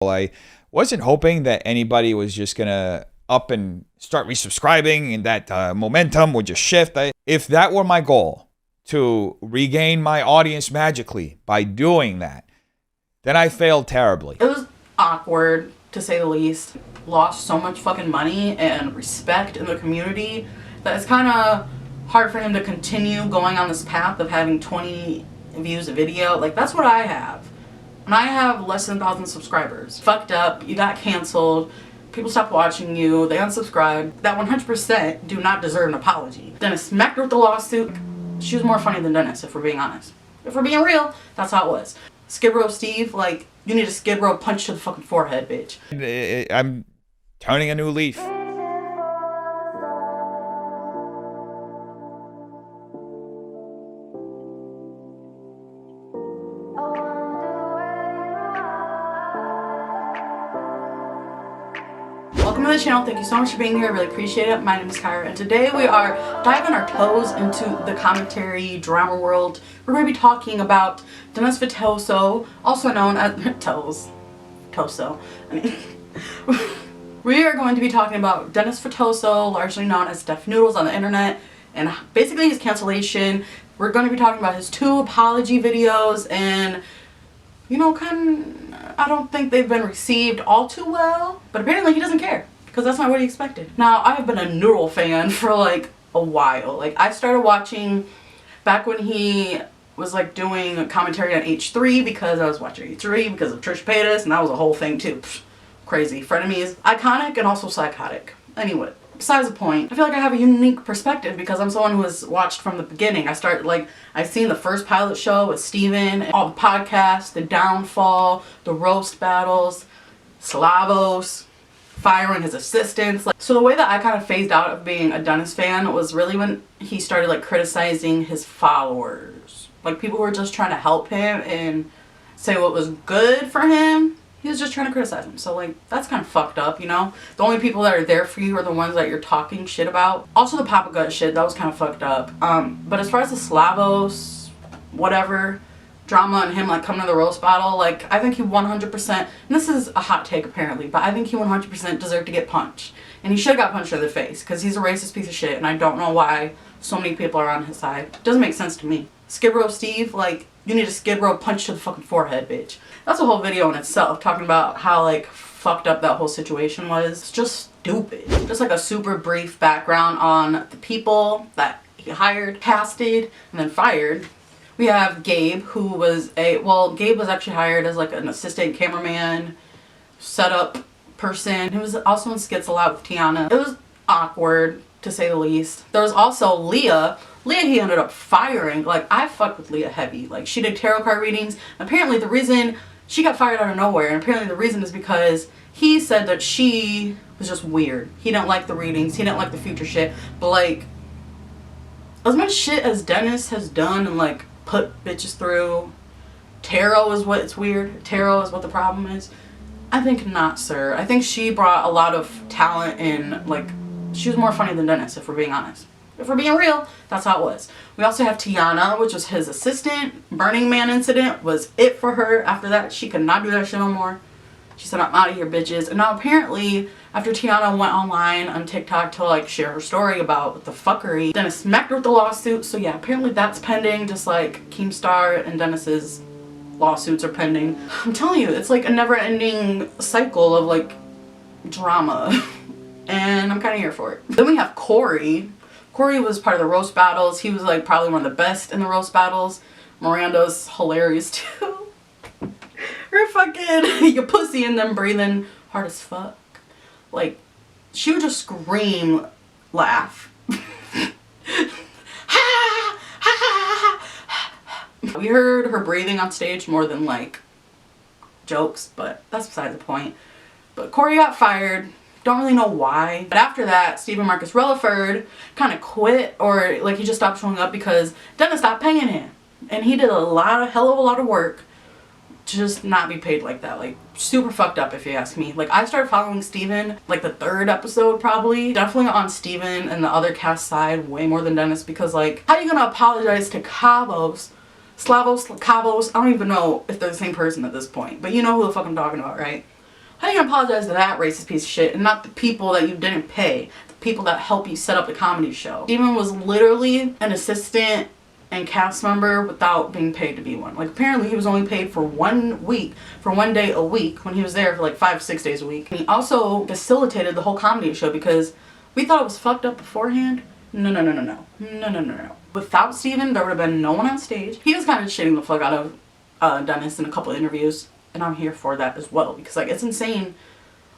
I wasn't hoping that anybody was just gonna up and start resubscribing and that momentum would just shift. If that were my goal, to regain my audience magically by doing that, then I failed terribly. It was awkward, to say the least. Lost so much fucking money and respect in the community that it's kind of hard for him to continue going on this path of having 20 views a video. Like, that's what I have. And I have less than 1,000 subscribers. Fucked up, you got canceled, people stopped watching you, they unsubscribed. That 100% do not deserve an apology. Dennis smacked her with the lawsuit. She was more funny than Dennis, if we're being honest. If we're being real, that's how it was. Skid Row Steve, like, you need a Skid Row punch to the fucking forehead, bitch. I'm turning a new leaf. Welcome to the channel. Thank you so much for being here. I really appreciate it. My name is Kyra, and today we are diving our toes into the commentary drama world. We're going to be talking about Dennis Fitoso, also known as Toso. We are going to be talking about Dennis Fitoso, largely known as Def Noodles on the internet, and basically his cancellation. We're going to be talking about his 2 apology videos, and you know, I don't think they've been received all too well, but apparently he doesn't care, because that's not what he expected. Now, I have been a Noodle fan for like a while. Like, I started watching back when he was like doing a commentary on H3, because I was watching H3 because of Trish Paytas, and that was a whole thing too. Psh, crazy. Frenemies, iconic and also psychotic. Anyway, besides the point, I feel like I have a unique perspective because I'm someone who has watched from the beginning. I've seen the first pilot show with Steven, all the podcasts, the Downfall, the roast battles, Slavos, firing his assistants. So the way that I kind of phased out of being a Dennis fan was really when he started like criticizing his followers. Like, people were just trying to help him and say what was good for him. He was just trying to criticize him. So, like, that's kind of fucked up, you know? The only people that are there for you are the ones that you're talking shit about. Also, the Papa Gut shit, that was kind of fucked up. But as far as the Slavos, whatever, drama on him, like, coming to the roast battle, like, I think he 100%, and this is a hot take apparently, but I think he 100% deserved to get punched. And he should have got punched in the face, because he's a racist piece of shit, and I don't know why so many people are on his side. It doesn't make sense to me. Skid Row Steve, like, you need a Skid Row punch to the fucking forehead, bitch. That's a whole video in itself, talking about how, like, fucked up that whole situation was. It's just stupid. Just like a super brief background on the people that he hired, casted, and then fired. We have Gabe, who was Gabe was actually hired as like an assistant cameraman, setup person. He was also in skits a lot with Tiana. It was awkward, to say the least. There was also Leah. Leah, he ended up firing. Like, I fucked with Leah heavy. Like, she did tarot card readings. Apparently the reason she got fired out of nowhere, and apparently the reason is because he said that she was just weird. He didn't like the readings. He didn't like the future shit. But, like, as much shit as Dennis has done and, like, put bitches through, tarot is what's weird. Tarot is what the problem is. I think not, sir. I think she brought a lot of talent and, like, she was more funny than Dennis, if we're being honest. If we're being real, that's how it was. We also have Tiana, which was his assistant. Burning Man incident was it for her. After that, she could not do that shit no more. She said, I'm out of here, bitches. And now apparently, after Tiana went online on TikTok to like share her story about the fuckery, Dennis smacked her with the lawsuit. So yeah, apparently that's pending, just like Keemstar and Dennis's lawsuits are pending. I'm telling you, it's like a never-ending cycle of like drama. And I'm kind of here for it. Then we have Corey. Corey was part of the roast battles. He was like probably one of the best in the roast battles. Miranda's hilarious too. Her fucking, your pussy and them breathing hard as fuck. Like, she would just scream, laugh. We heard her breathing on stage more than like jokes, but that's beside the point. But Corey got fired. Don't really know why. But after that, Stephen Marcus Relaford kind of quit, or like he just stopped showing up because Dennis stopped paying him. And he did hell of a lot of work to just not be paid like that. Like, super fucked up if you ask me. Like, I started following Stephen like the 3rd episode probably. Definitely on Stephen and the other cast side way more than Dennis, because like, how are you gonna apologize to Slavos, I don't even know if they're the same person at this point. But you know who the fuck I'm talking about, right? How are you gonna apologize to that racist piece of shit and not the people that you didn't pay? The people that help you set up the comedy show. Steven was literally an assistant and cast member without being paid to be one. Like, apparently he was only paid for 1 week, for 1 day a week, when he was there for like 5 or 6 days a week. And he also facilitated the whole comedy show because we thought it was fucked up beforehand. No. Without Steven, there would have been no one on stage. He was kind of shitting the fuck out of Dennis in a couple of interviews, and I'm here for that as well, because like, it's insane.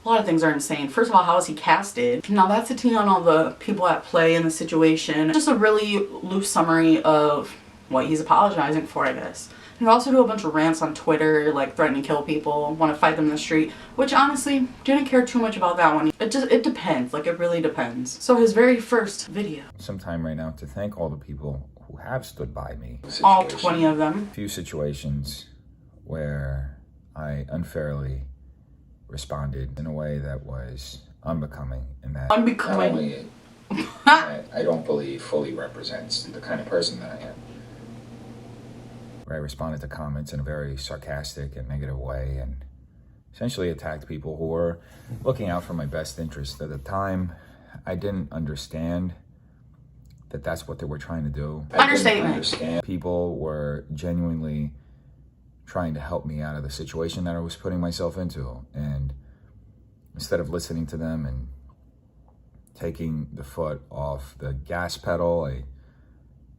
A lot of things are insane. First of all, how is he casted? Now that's a tea on all the people at play in the situation. Just a really loose summary of what he's apologizing for, I guess. He also do a bunch of rants on Twitter, like threatening to kill people, want to fight them in the street, which honestly, didn't care too much about that one. It depends, like it really depends. So his very first video. Some time right now to thank all the people who have stood by me. All 20 of them. A few situations where I unfairly responded in a way that was unbecoming, and that unbecoming. I don't believe fully represents the kind of person that I am. Where I responded to comments in a very sarcastic and negative way, and essentially attacked people who were looking out for my best interest. At the time, I didn't understand that that's what they were trying to do. Understatement. People were genuinely trying to help me out of the situation that I was putting myself into. And instead of listening to them and taking the foot off the gas pedal, I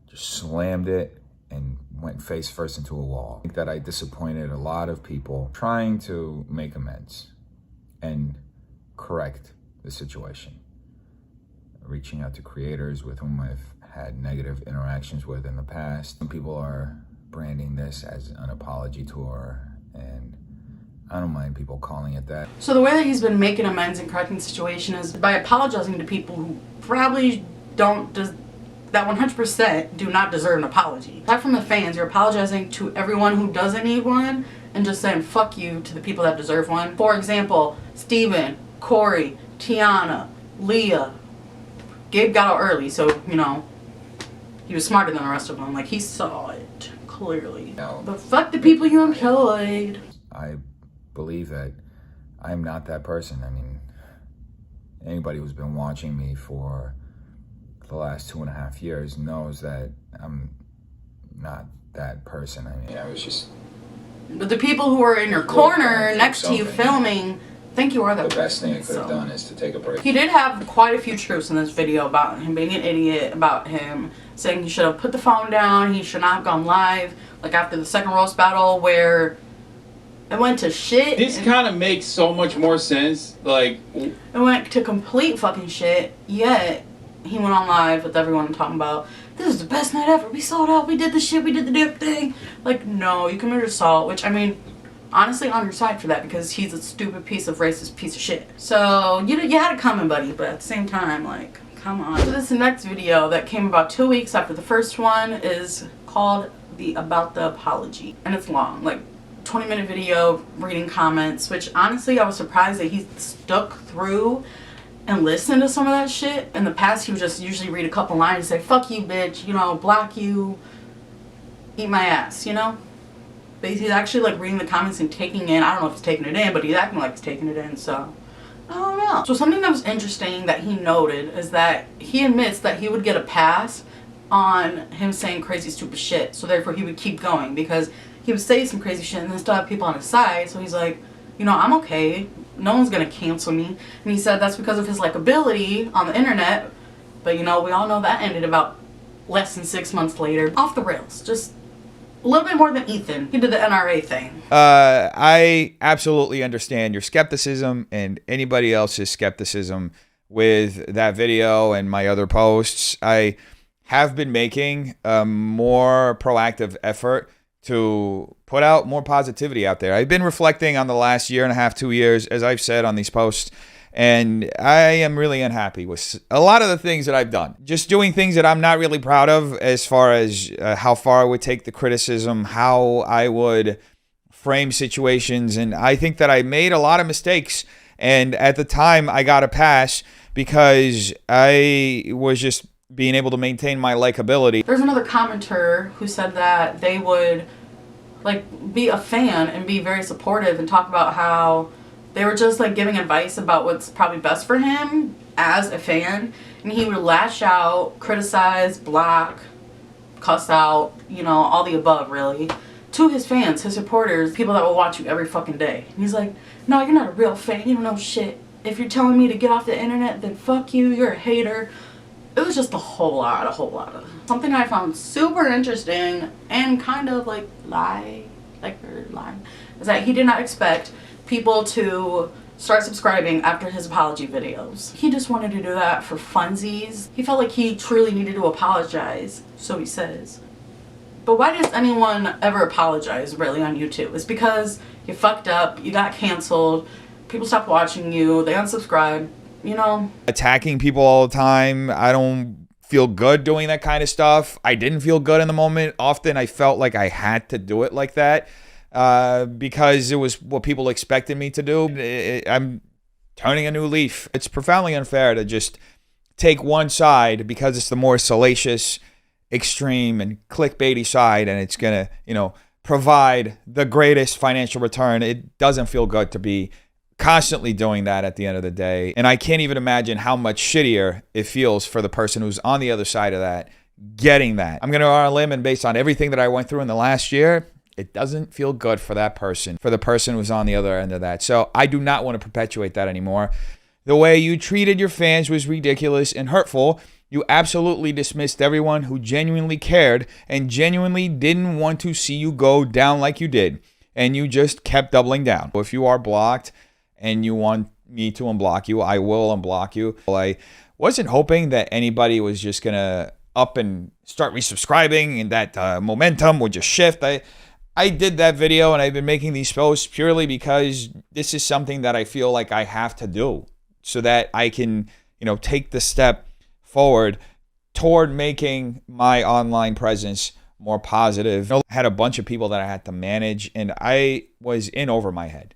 just slammed it and went face first into a wall. I think that I disappointed a lot of people trying to make amends and correct the situation. Reaching out to creators with whom I've had negative interactions with in the past. Some people are branding this as an apology tour, and I don't mind people calling it that. So the way that he's been making amends and correcting the situation is by apologizing to people who probably don't, that 100% do not deserve an apology. Aside from the fans, you're apologizing to everyone who doesn't need one and just saying fuck you to the people that deserve one. For example, Steven, Corey, Tiana, Leah. Gabe got out early, so, you know, he was smarter than the rest of them. Like, he saw it clearly. No. But fuck the people you employed. I believe that I'm not that person. I mean, anybody who's been watching me for the last 2.5 years knows that I'm not that person. I mean, I was just... But the people who are in your corner next to you filming think you are that person. The best thing I could have done is to take a break. He did have quite a few truths in this video about him being an idiot, about him saying he should have put the phone down, he should not have gone live, like after the second roast battle where it went to shit. This kind of makes so much more sense, like... It went to complete fucking shit, yet he went on live with everyone talking about, this is the best night ever, we sold out, we did the shit, we did the damn thing. Like, no, you committed assault, which, I mean, honestly on your side for that because he's a stupid piece of racist piece of shit. So, you had it coming, buddy, but at the same time, like, come on. So this next video that came about 2 weeks after the first one is called About the Apology. And it's long, like 20-minute video reading comments, which honestly I was surprised that he stuck through and listened to some of that shit. In the past he would just usually read a couple lines and say, fuck you bitch, you know, block you, eat my ass, you know? But he's actually like reading the comments and taking in, I don't know if he's taking it in, but he's acting like he's taking it in, so I don't know. So something that was interesting that he noted is that he admits that he would get a pass on him saying crazy stupid shit, so therefore he would keep going because he would say some crazy shit and then still have people on his side, so he's like, you know, I'm okay, no one's gonna cancel me. And he said that's because of his likability on the internet, but you know, we all know that ended about less than 6 months later. Off the rails, just a little bit more than Ethan. He did the NRA thing. I absolutely understand your skepticism and anybody else's skepticism with that video and my other posts. I have been making a more proactive effort to put out more positivity out there. I've been reflecting on the last 1.5 to 2 years, as I've said on these posts, and I am really unhappy with a lot of the things that I've done. Just doing things that I'm not really proud of as far as how far I would take the criticism, how I would frame situations, and I think that I made a lot of mistakes, and at the time I got a pass because I was just being able to maintain my likability. There's another commenter who said that they would like be a fan and be very supportive and talk about how They were just like giving advice about what's probably best for him as a fan. And he would lash out, criticize, block, cuss out, you know, all the above really, to his fans, his supporters, people that will watch you every fucking day. And he's like, no, you're not a real fan. You don't know shit. If you're telling me to get off the internet, then fuck you. You're a hater. It was just a whole lot of. Something I found super interesting and kind of like lie, is that he did not expect people to start subscribing after his apology videos. He just wanted to do that for funsies. He felt like he truly needed to apologize, so he says. But why does anyone ever apologize really on YouTube? It's because you fucked up, you got canceled, people stopped watching you, they unsubscribed, you know. Attacking people all the time, I don't feel good doing that kind of stuff. I didn't feel good in the moment. Often I felt like I had to do it like that because it was what people expected me to do. I'm turning a new leaf. It's profoundly unfair to just take one side because it's the more salacious, extreme, and clickbaity side, and it's gonna, you know, provide the greatest financial return. It doesn't feel good to be constantly doing that at the end of the day. And I can't even imagine how much shittier it feels for the person who's on the other side of that, getting that. I'm going to go on a limb, and based on everything that I went through in the last year, it doesn't feel good for that person, for the person who's on the other end of that. So I do not want to perpetuate that anymore. The way you treated your fans was ridiculous and hurtful. You absolutely dismissed everyone who genuinely cared and genuinely didn't want to see you go down like you did. And you just kept doubling down. If you are blocked and you want me to unblock you, I will unblock you. I wasn't hoping that anybody was just going to up and start resubscribing and that momentum would just shift. I did that video, and I've been making these posts purely because this is something that I feel like I have to do so that I can, you know, take the step forward toward making my online presence more positive. I had a bunch of people that I had to manage, and I was in over my head.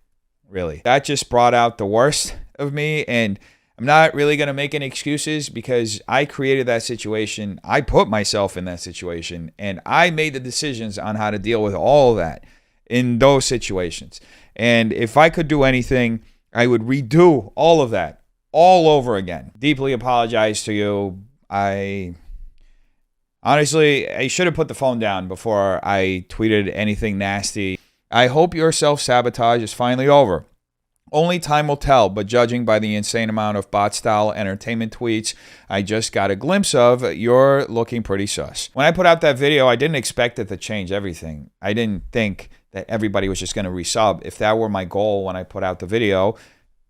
Really. That just brought out the worst of me, and I'm not really going to make any excuses because I created that situation. I put myself in that situation, and I made the decisions on how to deal with all of that in those situations. And if I could do anything, I would redo all of that all over again. Deeply apologize to you. Honestly, I should have put the phone down before I tweeted anything nasty. I hope your self-sabotage is finally over. Only time will tell, but judging by the insane amount of bot-style entertainment tweets I just got a glimpse of, you're looking pretty sus. When I put out that video, I didn't expect it to change everything. I didn't think that everybody was just going to resub. If that were my goal when I put out the video,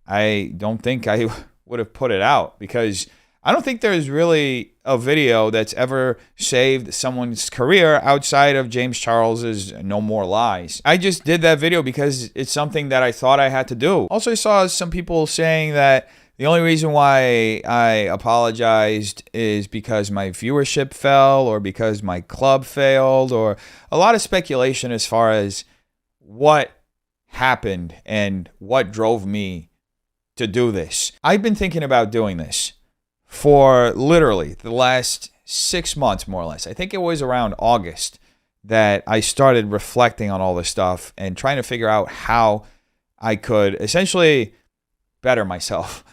I don't think I would have put it out, because I don't think there's really a video that's ever saved someone's career outside of James Charles's No More Lies. I just did that video because it's something that I thought I had to do. Also, I saw some people saying that the only reason why I apologized is because my viewership fell or because my club failed, or a lot of speculation as far as what happened and what drove me to do this. I've been thinking about doing this for literally the last 6 months, more or less. I think it was around August that I started reflecting on all this stuff and trying to figure out how I could essentially better myself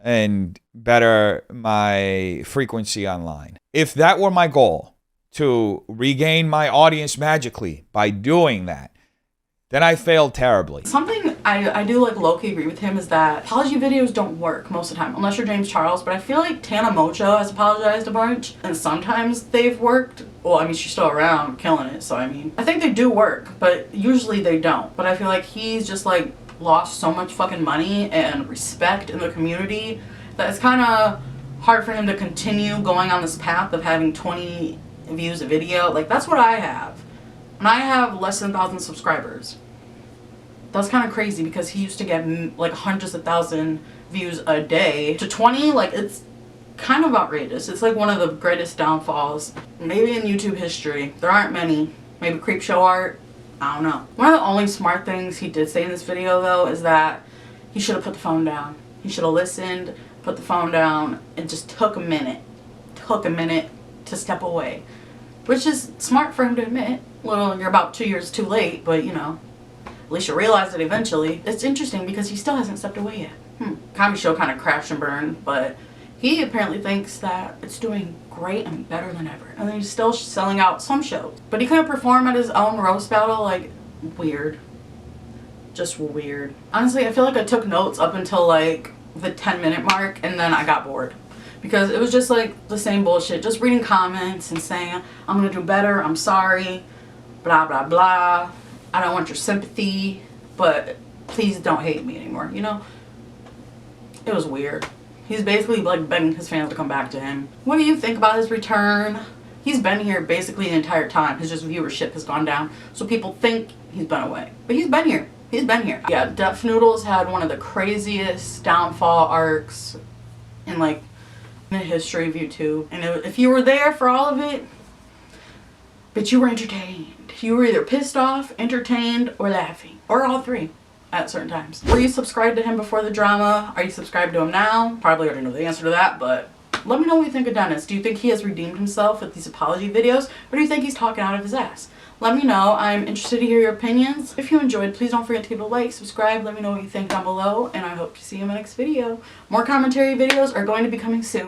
and better my frequency online. If that were my goal, to regain my audience magically by doing that, then I failed terribly. Something I do like low-key agree with him is that apology videos don't work most of the time, unless you're James Charles, but I feel like Tana Mojo has apologized a bunch, and sometimes they've worked. Well, I mean, she's still around, killing it, so I mean, I think they do work, but usually they don't. But I feel like he's just like lost so much fucking money and respect in the community that it's kind of hard for him to continue going on this path of having 20 views a video. Like, that's what I have. And I have less than 1,000 subscribers. That's kind of crazy because he used to get like hundreds of thousand views a day. To 20, like, it's kind of outrageous. It's like one of the greatest downfalls maybe in YouTube history. There aren't many. Maybe Creepshow Art. I don't know. One of the only smart things he did say in this video, though, is that he should have put the phone down. He should have listened, put the phone down, and just took a minute. Took a minute to step away. Which is smart for him to admit. Well, you're about 2 years too late, but you know. At least you'll realize it eventually. It's interesting because he still hasn't stepped away yet. Comedy Show kind of crashed and burned, but he apparently thinks that it's doing great and better than ever. And he's still selling out some shows. But he couldn't perform at his own roast battle. Like, weird. Just weird. Honestly, I feel like I took notes up until like the 10-minute mark, and then I got bored. Because it was just like the same bullshit. Just reading comments and saying, I'm gonna do better, I'm sorry, blah, blah, blah. I don't want your sympathy, but please don't hate me anymore, you know? It was weird. He's basically like begging his fans to come back to him. What do you think about his return? He's been here basically the entire time. His just viewership has gone down. So people think he's been away. But he's been here. He's been here. Yeah, Def Noodles had one of the craziest downfall arcs in like the history of YouTube. And if you were there for all of it, but you were entertained. You were either pissed off, entertained, or laughing. Or all three at certain times. Were you subscribed to him before the drama? Are you subscribed to him now? Probably already know the answer to that, but let me know what you think of Dennis. Do you think he has redeemed himself with these apology videos? Or do you think he's talking out of his ass? Let me know. I'm interested to hear your opinions. If you enjoyed, please don't forget to give it a like, subscribe, let me know what you think down below, and I hope to see you in my next video. More commentary videos are going to be coming soon.